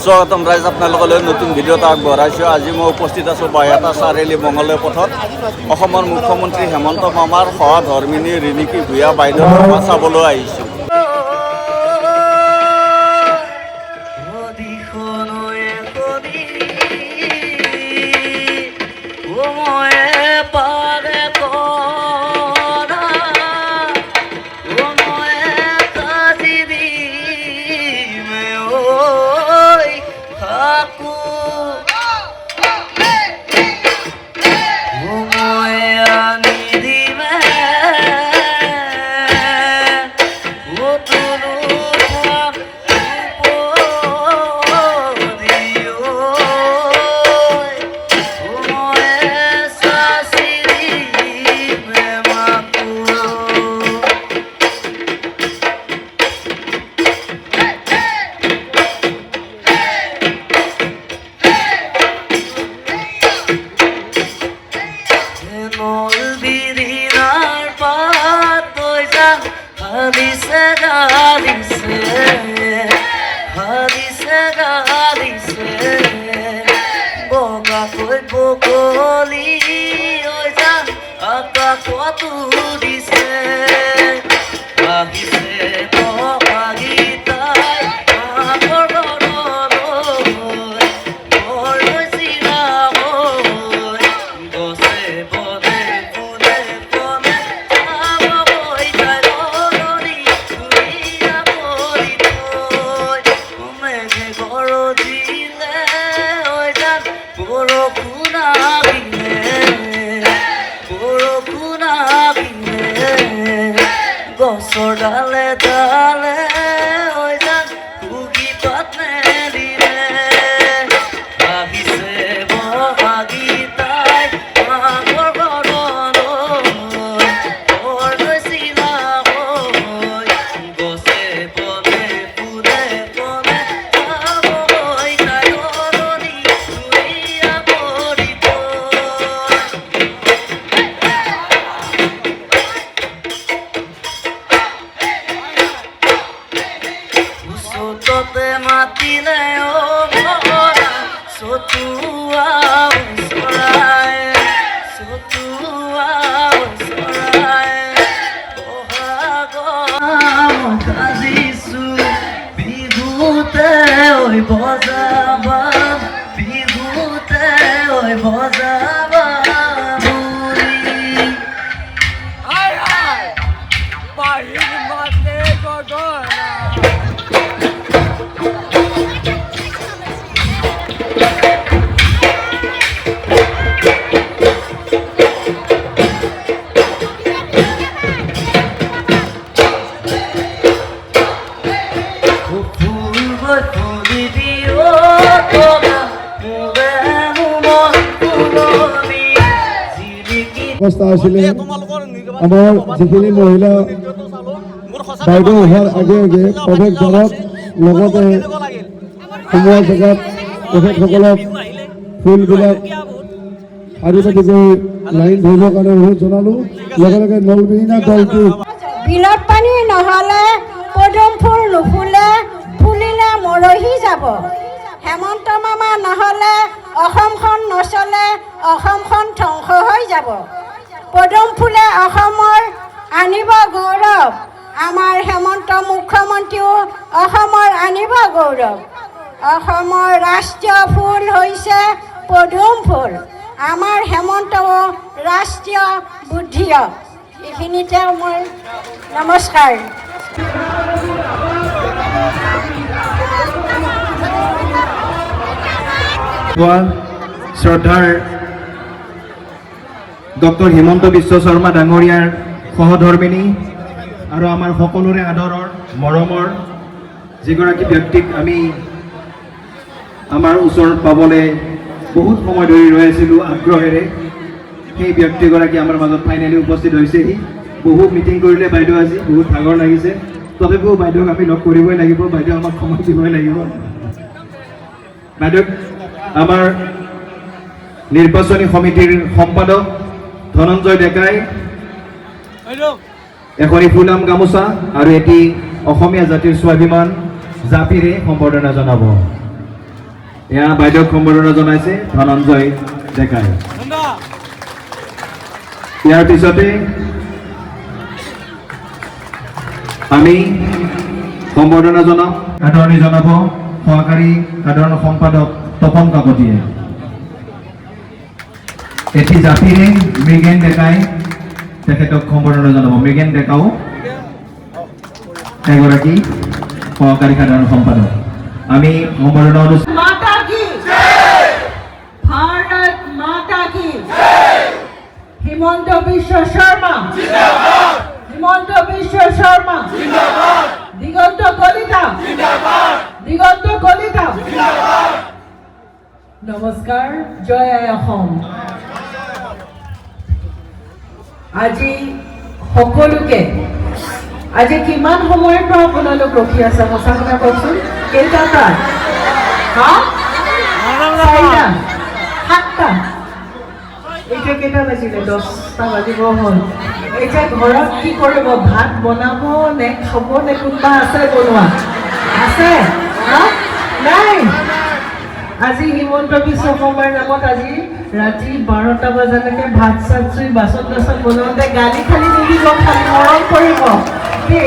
স্বাগতম ৰাইজ, আপোনালোকলৈ নতুন ভিডিঅ' এটা আগবঢ়াইছোঁ। আজি মই উপস্থিত আছোঁ বাইহাটা চাৰিআলি মঙলদৈ পথত। অসমৰ মুখ্যমন্ত্ৰী হেমন্ত মামাৰ সহধৰ্মিনী ৰিণিকী ভূঞা বাইদেউক মই চাবলৈ আহিছোঁ। ডালে ডালে ওই যান কুকি পাতনে দিলে আহিছে বহাগিতাই মাঘৰ গৰণ বৰ গৈছিলা গছে বনে ফুলে বনে চাবৈ তাই অৰণি চুৰিয়া পৰি তোতে মাতিলে ও ভৰা চতুৱা চৰাই চতুৱা চৰাই কাজিছো বিহুতে ঐ বজাবা বিহুতে ঐ বজাবা অৱস্থা আছিলে আমাৰ যিখিনি মহিলা বাইদেউ অহাৰ আগে আগে প্ৰৱেশ দ্বাৰত লগতে সোমোৱা জেগাত তেখেতসকলক ফুলবিলাক শাৰী পাতিকৈ লাইন ধৰিবৰ কাৰণে অনুৰোধ জনালোঁ। লগে লগে নলবিহীনা দলটো বিলত পানী নহ'লে পদুম ফুল নুফুলে ফুলিলে মৰহি যাব। হেমন্ত মামা নহ'লে অসমখন নচলে, অসমখন ধ্বংস হৈ যাব। পদুম ফুলে অসমৰ আনিব গৌৰৱ, আমাৰ হেমন্ত মুখ্যমন্ত্ৰীও অসমৰ আনিব গৌৰৱ। অসমৰ ৰাষ্ট্ৰীয় ফুল হৈছে পদুম ফুল, আমাৰ হেমন্তও ৰাষ্ট্ৰীয় বুদ্ধিয়। এইখিনিতে মই নমস্কাৰ। শ্ৰদ্ধাৰ ডক্টৰ হিমন্ত বিশ্ব শৰ্মা ডাঙৰীয়াৰ সহধৰ্মিনী আৰু আমাৰ সকলোৰে আদৰৰ মৰমৰ যিগৰাকী ব্যক্তিক আমি আমাৰ ওচৰত পাবলৈ বহুত সময় ধৰি ৰৈ আছিলোঁ আগ্ৰহেৰে, সেই ব্যক্তিগৰাকী আমাৰ মাজত ফাইনেলি উপস্থিত হৈছেহি। বহু মিটিং কৰিলে বাইদেউ, আজি বহুত ভাগৰ লাগিছে, তথাপিও বাইদেউক আমি লগ কৰিবই লাগিব, বাইদেউ আমাক সময় দিবই লাগিব। বাইদেউক আমাৰ নিৰ্বাচনী সমিতিৰ সম্পাদক ধনঞ্জয় ডেকাই এখনি ফুলাম গামোচা আৰু এটি অসমীয়া জাতিৰ স্বাভিমান জাপিৰে সম্বৰ্ধনা জনাব। এয়া বাইদেউক সম্বৰ্ধনা জনাইছে ধনঞ্জয় ডেকাই। ইয়াৰ পিছতে আমি সম্বৰ্ধনা জনাম আদৰণি জনাব সহকাৰী সাধাৰণ সম্পাদক তপন কাকতিয়ে। এটি জাতিৰে মৃগেন ডেকাই তেখেতক সম্বৰ্ধনা জনাব। মৃগেন ডেকাও এগৰাকী সহকাৰী সাধাৰণ সম্পাদক। আমি সম্বৰ্ধনা অনুষ্ঠান माता की भारत माता की हिमंत विश्व शर्मा हिमंत विश्व शर्मा दिगंत कलिता नमस्कार जय অসম। আজি সকলোকে আজি কিমান সময়ৰ পৰা আপোনালোক ৰখি আছে সঁচা কথা কওকচোন কেইটা তাত হা 4টা 7টা এতিয়া কেইটা বাজিলে 10টা বাজিব হ'ল এতিয়া ঘৰত কি কৰিব ভাত বনাব নে খাব নে কোনোবা আছে বনোৱা আছে হা নাই আজি হিমন্ত বিশ্ব শৰ্মাৰ নামত আজি ৰাতি 12টা বজালৈকে ভাত চাত চুই বাচন চাচন বনাওঁতে গালি খালি নিদিব খালি মৰম কৰিব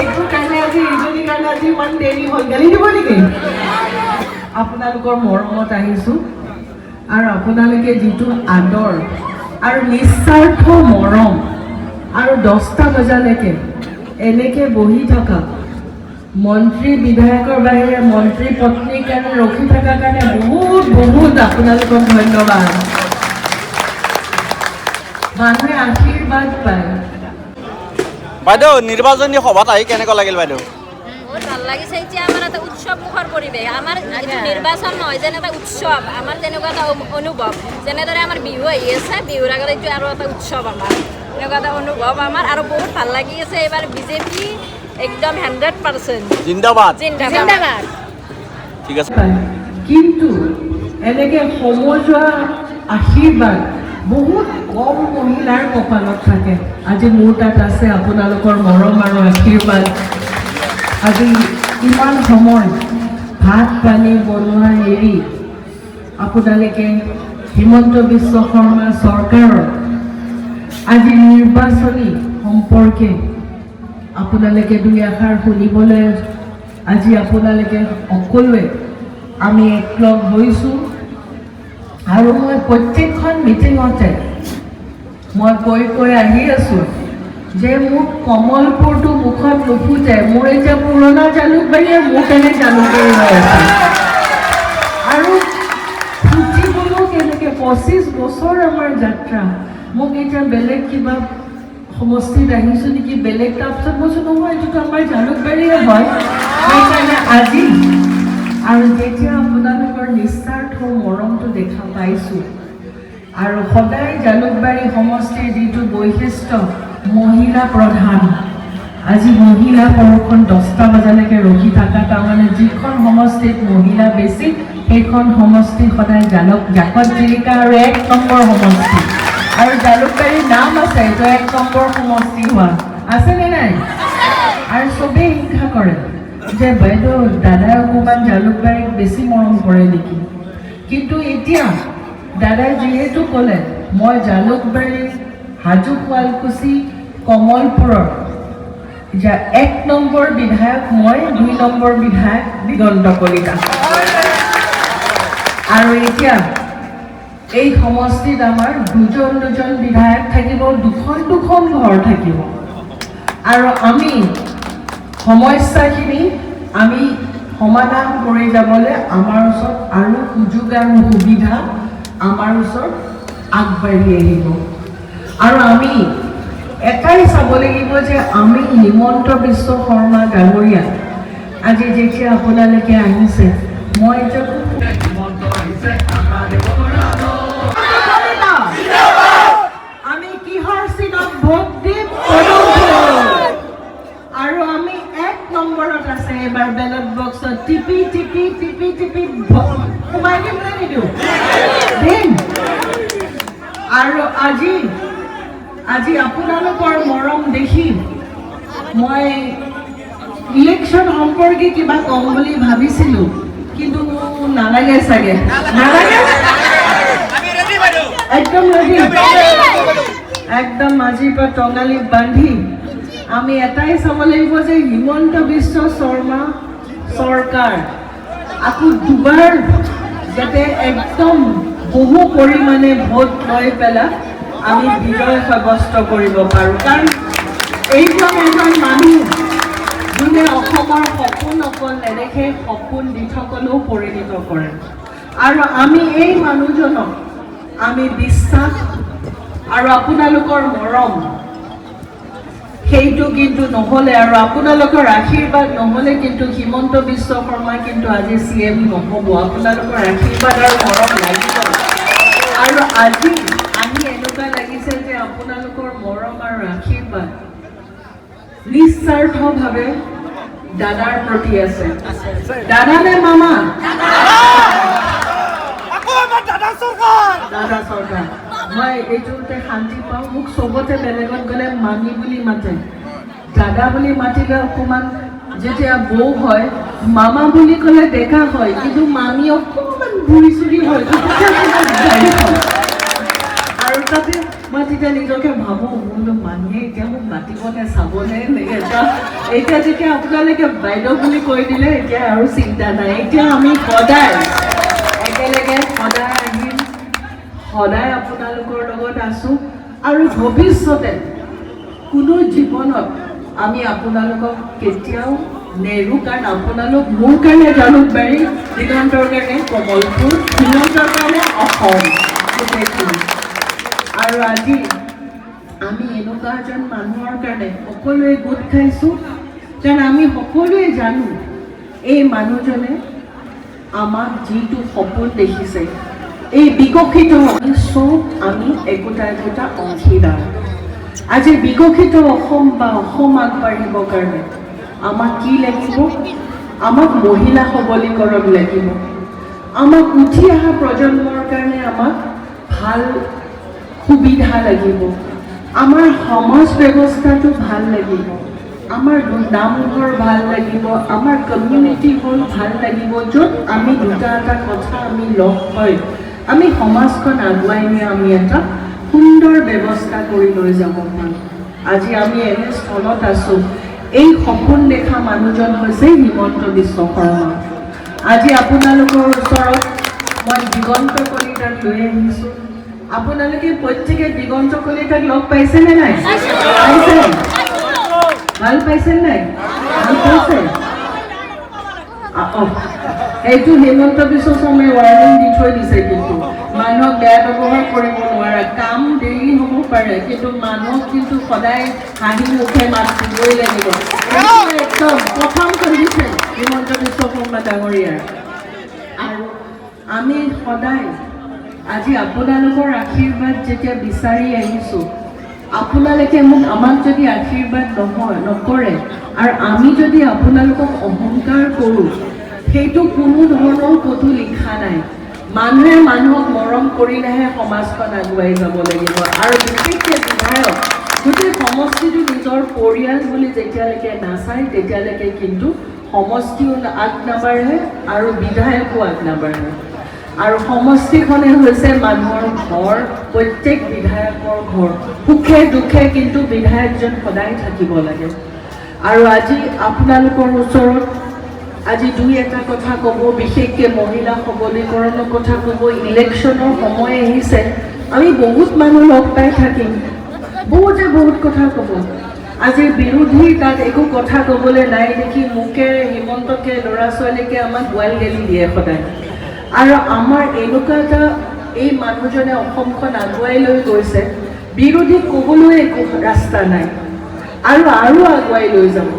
এইটো কাৰণে আজি ইজনীৰ কাৰণে আজি ইমান দেৰি হ'ল গালি দিব নেকি আপোনালোকৰ মৰমত আহিছোঁ আৰু আপোনালোকে যিটো আদৰ আৰু নিস্বাৰ্থ মৰম আৰু 10টা বজালৈকে এনেকৈ বহি থকা মন্ত্ৰী বিধায়কৰ বাহিৰে মন্ত্ৰী পত্নীৰ কাৰণে ৰখি থকাৰ কাৰণে বহুত আপোনালোকক ধন্যবাদ। মানুহে আশীৰ্বাদ পায়। বাইদেউ নিৰ্বাচনী সভাত আহি কেনেকুৱা লাগিল বাইদেউ? বহুত ভাল লাগিছে। এতিয়া আমাৰ এটা উৎসৱ মুখৰ পৰিৱেশ। আমাৰ এইটো নিৰ্বাচন নহয় যেন এটা উৎসৱ আমাৰ তেনেকুৱা এটা অনুভৱ যেনেদৰে আমাৰ বিহু আহি আছে বিহুৰ আগত এইটো আৰু এটা উৎসৱ আমাৰ এনেকুৱা এটা অনুভৱ আমাৰ আৰু বহুত ভাল লাগি আছে। এইবাৰ বিজেপি একদম 100% জিন্দাবাদ জিন্দাবাদ। ঠিক আছে কিন্তু এনেকৈ সমজুৱা আশীৰ্বাদ বহুত কম মহিলাৰ কপালত থাকে। আজি মোৰ তাত আছে আপোনালোকৰ মৰম আৰু আশীৰ্বাদ। আজি ইমান সময় ভাত পানী বনোৱা এৰি আপোনালোকে হিমন্ত বিশ্ব শৰ্মা চৰকাৰৰ আজি নিৰ্বাচনী সম্পৰ্কে আপোনালোকে দুই এষাৰ শুনিবলৈ আজি আপোনালোকে সকলোৱে আমি একলগ হৈছোঁ আৰু মই প্ৰত্যেকখন মিটিঙতে মই কৈ আহি আছোঁ যে মোক কমলপুৰটো মুখত নুফুটে। মোৰ এতিয়া পুৰণা জালুকবাৰীয়ে মোৰ কাৰণে জালুকবাৰী হৈ আছে আৰু ফুটিবলৈও কেনেকৈ 25 বছৰ আমাৰ যাত্ৰা। মোক এতিয়া বেলেগ কিবা সমষ্টিত আহিছোঁ নেকি বেলেগ তাৰপিছত কৈছোঁ নহয় এইটোতো আমাৰ জালুকবাৰীয়ে হয়। সেইকাৰণে আজি আৰু যেতিয়া আপোনালোকৰ নিস্বাৰ্থ মৰমটো দেখা পাইছোঁ আৰু সদায় জালুকবাৰী সমষ্টিৰ যিটো বৈশিষ্ট্য মহিলা প্ৰধান আজি মহিলা পৰখন 10টা বজালৈকে ৰখি থকা তাৰমানে যিখন সমষ্টিত মহিলা বেছি সেইখন সমষ্টি সদায় জাকত জিলিকা আৰু 1 নম্বৰ সমষ্টি আৰু জালুকবাৰীৰ নাম আছে এইটো 1 নম্বৰ সমষ্টি হোৱা আছেনে নাই আৰু চবেই হিংসা কৰে যে বাইদেউ দাদাই অকণমান জালুকবাৰীক বেছি মৰম কৰে নেকি কিন্তু এতিয়া দাদাই যিহেতু ক'লে মই জালুকবাৰী হাজো শুৱালকুছি কমলপুৰৰ 1 নম্বৰ বিধায়ক মই 2 নম্বৰ বিধায়ক দিগন্ত কলিতা আৰু এতিয়া এই সমষ্টিত আমাৰ দুজন বিধায়ক থাকিব দুখন ঘৰ থাকিব আৰু আমি সমস্যাখিনি আমি সমাধান কৰি যাবলৈ আমাৰ ওচৰত আৰু সুযোগ আৰু সুবিধা আমাৰ ওচৰত আগবাঢ়ি আহিব আৰু আমি এটাই চাব লাগিব যে আমি হিমন্ত বিশ্ব শৰ্মা ডাঙৰীয়া আজি যেতিয়া আপোনালোকে আহিছে মই এতিয়া আমি কিহৰ চিনত ভোট দিম আৰু আমি 1 নম্বৰত আছে এবাৰ বেলট বক্সত টিপি সোমাই দিম নে নিদিওঁ দিম আৰু আজি আপোনালোকৰ মৰম দেখি মই ইলেকশ্যন সম্পৰ্কে কিবা ক'ম বুলি ভাবিছিলোঁ কিন্তু নালাগে চাগে নালাগে একদম ৰেডি একদম আজিৰ পৰা টঙালি বান্ধি আমি এটাই চাব লাগিব যে হিমন্ত বিশ্ব শৰ্মা চৰকাৰ আকৌ দুবাৰ যাতে একদম বহু পৰিমাণে ভোট লৈ পেলাই আমি বিজয় সাব্যস্ত কৰিব পাৰোঁ কাৰণ এইজন এজন মানুহ যোনে অসমৰ সপোন অকল নেদেখে সপোন দি থকলৈও পৰিণত কৰে আৰু আমি এই মানুহজনক আমি বিশ্বাস আৰু আপোনালোকৰ মৰম সেইটো কিন্তু নহ'লে আৰু আপোনালোকৰ আশীৰ্বাদ নহ'লে কিন্তু হিমন্ত বিশ্ব শৰ্মা কিন্তু আজি CM নহ'ব আপোনালোকৰ আশীৰ্বাদ আৰু মৰম লাগিব আৰু আজি আমি এনেকুৱা লাগিছে যে আপোনালোকৰ মৰম আৰু আশীৰ্বাদ নিস্বাৰ্থভাৱে দাদাৰ প্ৰতি আছে দাদা নে মামা দাদা চৰকাৰ মই এইটোতে শান্তি পাওঁ মোক চবতে বেলেগত গ'লে মামী বুলি মাতে দাদা বুলি মাতিলে অকণমান যেতিয়া বৌ হয় মামা বুলি ক'লে ডেকা হয় কিন্তু মামী অকণমান বুঢ়ী চুৰি হয় আৰু তাতে মই তেতিয়া নিজকে ভাবোঁ বোলো মানুহে এতিয়া মোক মাতিবনে চাবনে এতিয়া যেতিয়া আপোনালোকে বাইদেউ বুলি কৈ দিলে এতিয়া আৰু চিন্তা নাই এতিয়া আমি সদায় একেলগে সদায় আহিম সদায় আপোনালোকৰ লগত আছোঁ আৰু ভৱিষ্যতে কোনো জীৱনত আমি আপোনালোকক কেতিয়াও নেৰো কাৰণ আপোনালোক মোৰ কাৰণে জালুকবাৰী দিগন্তৰ কাৰণে কমলপুৰ হিমন্তৰ কাৰণে অসম গোটেইখিনি আৰু আজি আমি এনেকুৱা এজন মানুহৰ কাৰণে সকলোৱে গোট খাইছোঁ কাৰণ আমি সকলোৱে জানো এই মানুহজনে আমাক যিটো সপোন দেখিছে এই বিকশিত চব আমি একোটা একোটা অংশীদাৰ আজি বিকশিত অসম বা অসম আগবাঢ়িবৰ কাৰণে আমাক কি লাগিব আমাক মহিলা সবলীকৰণ লাগিব আমাক উঠি অহা প্ৰজন্মৰ কাৰণে আমাক ভাল সুবিধা লাগিব আমাৰ সমাজ ব্যৱস্থাটো ভাল লাগিব আমাৰ নামঘৰ ভাল লাগিব আমাৰ কমিউনিটি হল ভাল লাগিব য'ত আমি দুটা এটা কথা আমি লগ হৈ আমি সমাজখন আগুৱাই নিয়ে আমি এটা সুন্দৰ ব্যৱস্থা কৰি লৈ যাব পাৰোঁ আজি আমি এনে স্থলত আছোঁ এই সপোন দেখা মানুহজন হৈছে হিমন্ত বিশ্ব শৰ্মা আজি আপোনালোকৰ ওচৰত মই দিগন্ত কলিতাক লৈ আহিছোঁ আপোনালোকে প্ৰত্যেকে দিগন্ত কলিতাক লগ পাইছেনে নাই পাইছে ভাল পাইছে নাই ভাল পাইছে এইটো হিমন্ত বিশ্ব শৰ্মাই ৱাৰ্নিং দি থৈ দিছে কিন্তু মানুহক বেয়া ব্যৱহাৰ কৰিব নোৱাৰা কাম দেৰি হ'ব পাৰে কিন্তু মানুহক কিন্তু সদায় হাঁহি মুখে মাত দিবই লাগিব একদম প্ৰথম কণ্ডিশ্যন হিমন্ত বিশ্ব শৰ্মা ডাঙৰীয়াৰ আৰু আমি সদায় আজি আপোনালোকৰ আশীৰ্বাদ যেতিয়া বিচাৰি আহিছোঁ আপোনালোকে আমাক যদি আশীৰ্বাদ নকৰে আৰু আমি যদি আপোনালোকক অহংকাৰ কৰোঁ সেইটো কোনো ধৰণৰ ক'তো লিখা নাই মানুহে মানুহক মৰম কৰিলেহে সমাজখন আগুৱাই যাব লাগিব আৰু বিশেষকৈ বিধায়ক গোটেই সমষ্টিটো নিজৰ পৰিয়াল বুলি যেতিয়ালৈকে নাচায় তেতিয়ালৈকে কিন্তু সমষ্টিও আগ নাবাঢ়ে আৰু বিধায়কো আগ নাবাঢ়ে আৰু সমষ্টিখনে হৈছে মানুহৰ ঘৰ প্ৰত্যেক বিধায়কৰ ঘৰ সুখে দুখে কিন্তু বিধায়কজন সদায় থাকিব লাগে আৰু আজি আপোনালোকৰ ওচৰত আজি দুই এটা কথা ক'ব বিশেষকৈ মহিলা সবলীকৰণৰ কথা ক'ব ইলেকশ্যনৰ সময় আহিছে আমি বহুত মানুহ লগ পাই থাকিম বহুতে বহুত কথা ক'ব আজি বিৰোধীৰ তাত একো কথা ক'বলৈ নাই দেখি মোকে হিমন্তকে ল'ৰা ছোৱালীকে আমাক গোৱাল গেলি দিয়ে সদায় আৰু আমাৰ এনেকুৱা এটা এই মানুহজনে অসমখন আগুৱাই লৈ গৈছে বিৰোধীক ক'বলৈ একো ৰাস্তা নাই আৰু আগুৱাই লৈ যাব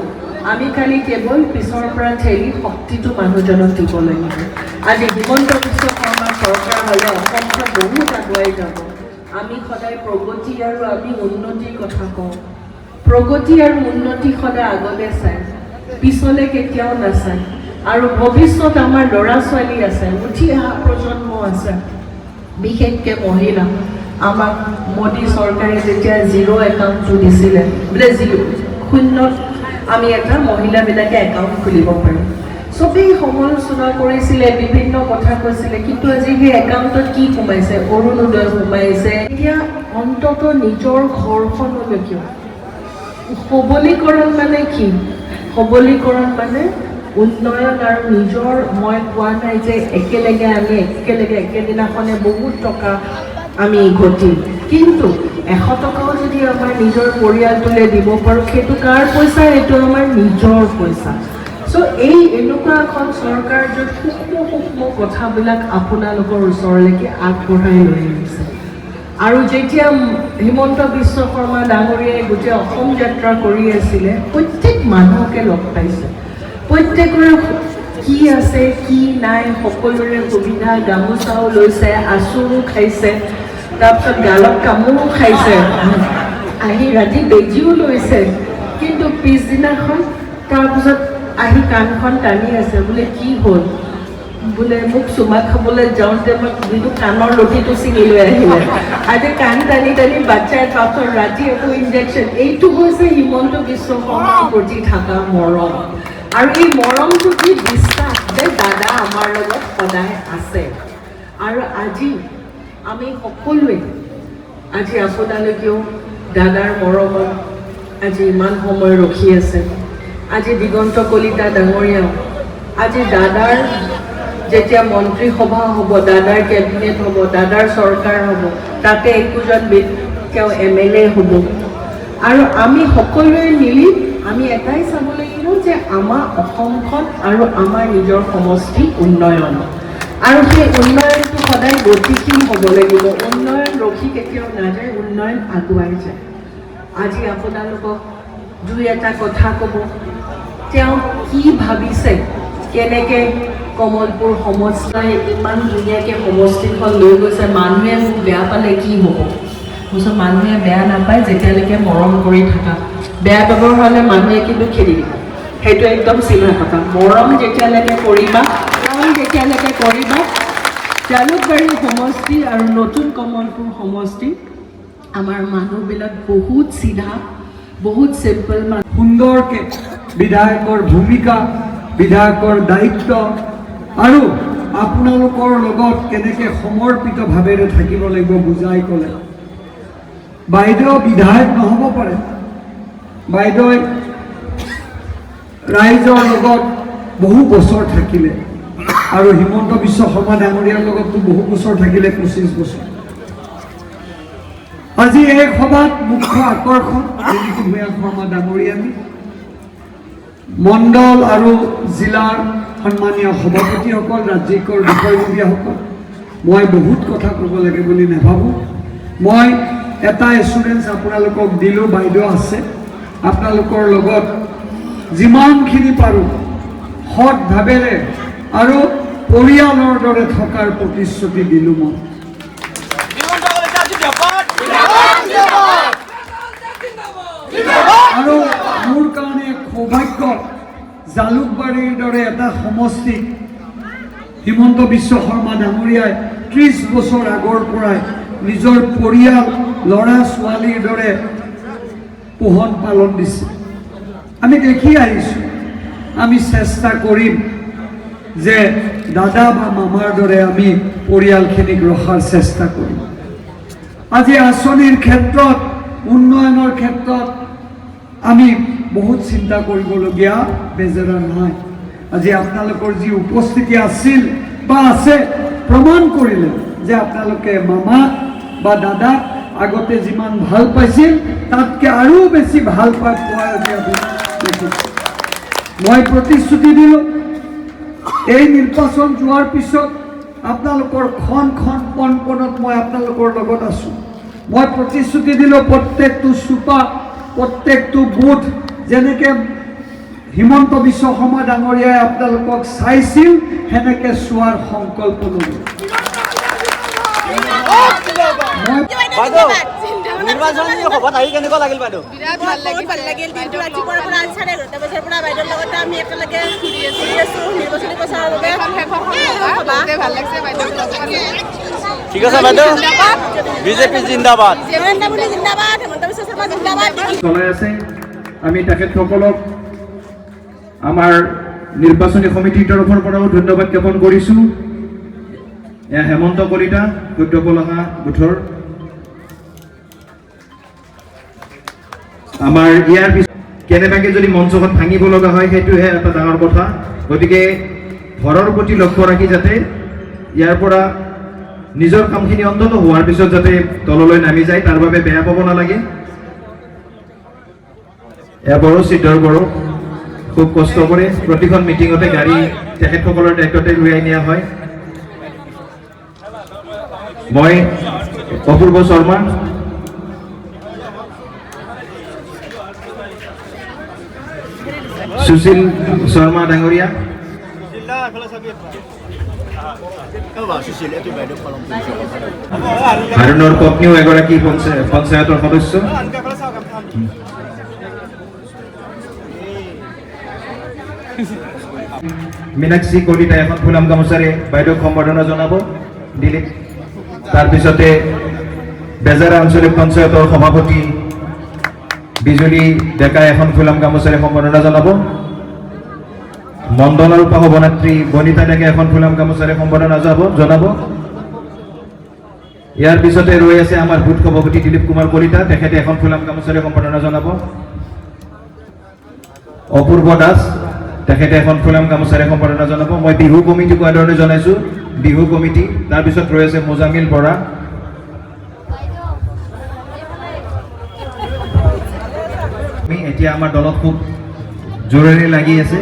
আমি খালি কেৱল পিছৰ পৰা ঠেলি শক্তিটো মানুহজনক দিব লাগিব আজি হিমন্ত বিশ্ব শৰ্মাৰ চৰকাৰ হ'লে অসমখন বহুত আগুৱাই যাব আমি সদায় প্ৰগতি আৰু আমি উন্নতিৰ কথা কওঁ প্ৰগতি আৰু উন্নতি সদায় আগতে চায় পিছলৈ কেতিয়াও নাচায় আৰু ভৱিষ্যত আমাৰ ল'ৰা ছোৱালী আছে উঠি অহা প্ৰজন্ম আছে বিশেষকৈ মহিলা আমাক মোদী চৰকাৰে যেতিয়া 0 একাউণ্টটো দিছিলে বোলে 0 আমি এটা মহিলাবিলাকে একাউণ্ট খুলিব পাৰিম চবেই সমালোচনা কৰিছিলে, বিভিন্ন কথা কৈছিলে, কিন্তু আজি সেই একাউণ্টত কি সোমাইছে? অৰুণোদয় সোমাইছে। এতিয়া অন্তত নিজৰ ঘৰখনলৈকে সবলীকৰণ মানে কি? সবলীকৰণ মানে উন্নয়ন আৰু নিজৰ, মই কোৱা নাই যে একেলগে আমি একেদিনাখনে বহুত টকা আমি ঘটিম, কিন্তু 100 টকাও যদি আমাৰ নিজৰ পৰিয়ালটোলৈ দিব পাৰোঁ, সেইটো কাৰ পইচা? এইটো আমাৰ নিজৰ পইচা। চ' এনেকুৱা এখন চৰকাৰ য'ত সূক্ষ্ম কথাবিলাক আপোনালোকৰ ওচৰলৈকে আগবঢ়াই লৈ আহিছে। আৰু যেতিয়া হিমন্ত বিশ্ব শৰ্মা ডাঙৰীয়াই গোটেই অসম যাত্ৰা কৰি আছিলে, প্ৰত্যেক মানুহকে লগ পাইছে, প্ৰত্যেকৰে কি আছে কি নাই সকলোৰে সুবিধা, গামোচাও লৈছে, আঁচুৰো খাইছে, তাৰপিছত গালত কামোৰো খাইছে, আহি ৰাতি বেজিও লৈছে, কিন্তু পিছদিনাখন তাৰপিছত আহি কাণখন টানি আছে, বোলে কি হ'ল? বোলে মোক চুমা খাবলৈ যাওঁতে মই যিটো কাণৰ লঠিটো ছিঙি লৈ আহিলে, আজি কাণ টানি টানি বাচ্ছাই তাৰপিছত ৰাতি একো ইনজেকশ্যন। এইটো হৈছে হিমন্ত বিশ্ব শৰ্মাৰ প্ৰতি থকা মৰম, আৰু এই মৰমটো কি? বিশ্বাস যে দাদা আমাৰ লগত সদায় আছে। আৰু আজি আমি সকলোৱে, আজি আপোনালোকেও দাদাৰ মৰমত আজি ইমান সময় ৰখি আছে। আজি দিগন্ত কলিতা ডাঙৰীয়াও, আজি দাদাৰ যেতিয়া মন্ত্ৰীসভা হ'ব, দাদাৰ কেবিনেট হ'ব, দাদাৰ চৰকাৰ হ'ব, তাতে একোজন তেওঁ MLA হ'ব, আৰু আমি সকলোৱে মিলি আমি এটাই চাব লাগিব যে আমাৰ অসমখন আৰু আমাৰ নিজৰ সমষ্টি উন্নয়ন, আৰু সেই উন্নয়নটো সদায় গতিশীল হ'ব লাগিব। উন্নয়ন ৰখি কেতিয়াও নাযায়, উন্নয়ন আগুৱাই যায়। আজি আপোনালোকক দুই এটা কথা ক'ব, তেওঁ কি ভাবিছে, কেনেকৈ কমলপুৰ সমষ্টিয়ে ইমান ধুনীয়াকৈ সমষ্টিখন লৈ গৈছে। মানুহে মোক বেয়া পালে কি হ'ব? কৈছোঁ মানুহে বেয়া নাপায় যেতিয়ালৈকে মৰম কৰি থাকা। বেয়া ব্যৱহাৰ হ'লে মানুহে কিন্তু খেদি দিব, সেইটো একদম চিধা কথা। মৰম যেতিয়ালৈকে কৰিবা, জালুকবাৰী সমষ্টি আৰু নতুন কমলপুৰ সমষ্টি আমাৰ মানুহবিলাক বহুত চিধা, বহুত চিম্পল মানুহ। সুন্দৰকৈ বিধায়কৰ ভূমিকা, বিধায়কৰ দায়িত্ব আৰু আপোনালোকৰ লগত কেনেকৈ সমৰ্পিত ভাৱেৰে থাকিব লাগিব বুজাই ক'লে। বাইদেউ বিধায়ক নহ'ব পাৰে, বাইদেউ ৰাইজৰ লগত বহু বছৰ থাকিলে, আৰু হিমন্ত বিশ্ব শৰ্মা ডাঙৰীয়াৰ লগততো বহু বছৰ থাকিলে, 25 বছৰ। আজি এই সভাত মুখ্য আকৰ্ষণ ৰিণিকী ভূঞা শৰ্মা ডাঙৰীয়ানী, মণ্ডল আৰু জিলাৰ সন্মানীয় সভাপতিসকল, ৰাজ্যিকৰ বিষয়ববীয়াসকল। মই বহুত কথা ক'ব লাগে বুলি নাভাবোঁ। মই এটা এচুৰেঞ্চ আপোনালোকক দিলোঁ, বাইদেউ আছে, আপোনালোকৰ লগত যিমানখিনি পাৰোঁ সৎভাৱেৰে আৰু পৰিয়ালৰ দৰে থকাৰ প্ৰতিশ্ৰুতি দিলোঁ। মই আৰু মোৰ কাৰণে সৌভাগ্য, জালুকবাৰীৰ দৰে এটা সমষ্টিত হিমন্ত বিশ্ব শৰ্মা ডাঙৰীয়াই 30 বছৰ আগৰ পৰাই নিজৰ পৰিয়াল, ল'ৰা ছোৱালীৰ দৰে পোহন পালন দিছে। আমি দেখি আহিছোঁ, আমি চেষ্টা কৰিম যে দাদা বা মামাৰ দৰে আমি পৰিয়ালখিনিক ৰখাৰ চেষ্টা কৰিম। আজি আঁচনিৰ ক্ষেত্ৰত, উন্নয়নৰ ক্ষেত্ৰত আমি বহুত চিন্তা কৰিবলগীয়া বেজেৰা নাই। আজি আপোনালোকৰ যি উপস্থিতি আছিল বা আছে, প্ৰমাণ কৰিলে যে আপোনালোকে মামাক বা দাদাক আগতে যিমান ভাল পাইছিল তাতকৈ আৰু বেছি ভাল পাই পোৱা আজি আমি দেখিছোঁ। মই প্ৰতিশ্ৰুতি দিলোঁ, এই নিৰ্বাচন যোৱাৰ পিছত আপোনালোকৰ খন পণপণত মই আপোনালোকৰ লগত আছোঁ। মই প্ৰতিশ্ৰুতি দিলোঁ, প্ৰত্যেকটো চুপা, প্ৰত্যেকটো বুথ যেনেকৈ হিমন্ত বিশ্ব শৰ্মা ডাঙৰীয়াই আপোনালোকক চাইছিল, সেনেকৈ চোৱাৰ সংকল্প ল'লোঁ। নিৰ্বাচনী সভাত আহি কেনেকুৱা লাগিল বাইদেউ? বিৰাট ভাল লাগিল। দিনটো ৰাতিপুৱাৰ পৰা 9:30 বজাৰ পৰা বাইদেউৰ লগতে আমি একেলগে ঘূৰি আছোঁ নিৰ্বাচনী প্ৰচাৰৰ বাবে। ভাল লাগিছে বাইদেউ। ঠিক আছে বাইদেউ, বিজেপি জিন্দাবাদ। চলাই আছে। আমি তেখেতসকলক আমাৰ নিৰ্বাচনী সমিতিৰ তৰফৰ পৰাও ধন্যবাদ জ্ঞাপন কৰিছোঁ। এয়া হেমন্ত কলিতা সত্যপলহা গোটৰ। আমাৰ ইয়াৰ পিছত কেনেবাকৈ যদি মঞ্চখন ভাঙিব লগা হয় সেইটোহে এটা ডাঙৰ কথা। গতিকে ঘৰৰ প্ৰতি লক্ষ্য ৰাখি যাতে ইয়াৰ পৰা নিজৰ কামখিনি অন্তত হোৱাৰ পিছত যাতে তললৈ নামি যায় তাৰ বাবে বেয়া পাব নালাগে। এয়া বড়ো সিদ্ধৰ বড়ো খুব কষ্ট কৰে, প্ৰতিখন মিটিঙতে গাড়ী তেখেতসকলৰ দায়িত্বতে উলিয়াই নিয়া হয়। মই অপূৰ্ব শৰ্মা, সুশীল শৰ্মা ডাঙৰীয়া, হাৰুণৰ পত্নীও এগৰাকী পঞ্চায়তৰ সদস্য, মীনাক্ষী কলিতা এখন ফুলাম গামোচাৰে বাইদেউক সম্বৰ্ধনা জনাব। দিলীপ তাৰপিছতে বেজাৰা আঞ্চলিক পঞ্চায়তৰ সভাপতি বিজুলী ডেকাই এখন ফুলাম গামোচাৰে সম্বৰ্ধনা জনাব। মণ্ডলৰ উপ-সভানেত্ৰী বনিতা ডেকাই এখন ফুলাম গামোচাৰে সম্বৰ্ধনা জনাব। ইয়াৰ পিছতে ৰৈ আছে আমাৰ বুথ সভাপতি দিলীপ কুমাৰ কলিতা, তেখেতে এখন ফুলাম গামোচাৰে সম্বৰ্ধনা জনাব। অপূৰ্ব দাস, তেখেতে এখন ফুলাম গামোচাৰে সম্বৰ্ধনা জনাব। মই বিহু কমিটিক আদৰণি জনাইছোঁ, বিহু কমিটি। তাৰপিছত ৰৈ আছে মোজামিল বৰা। এতিয়া আমাৰ দলত খুব জৰুৰী লাগি আছে।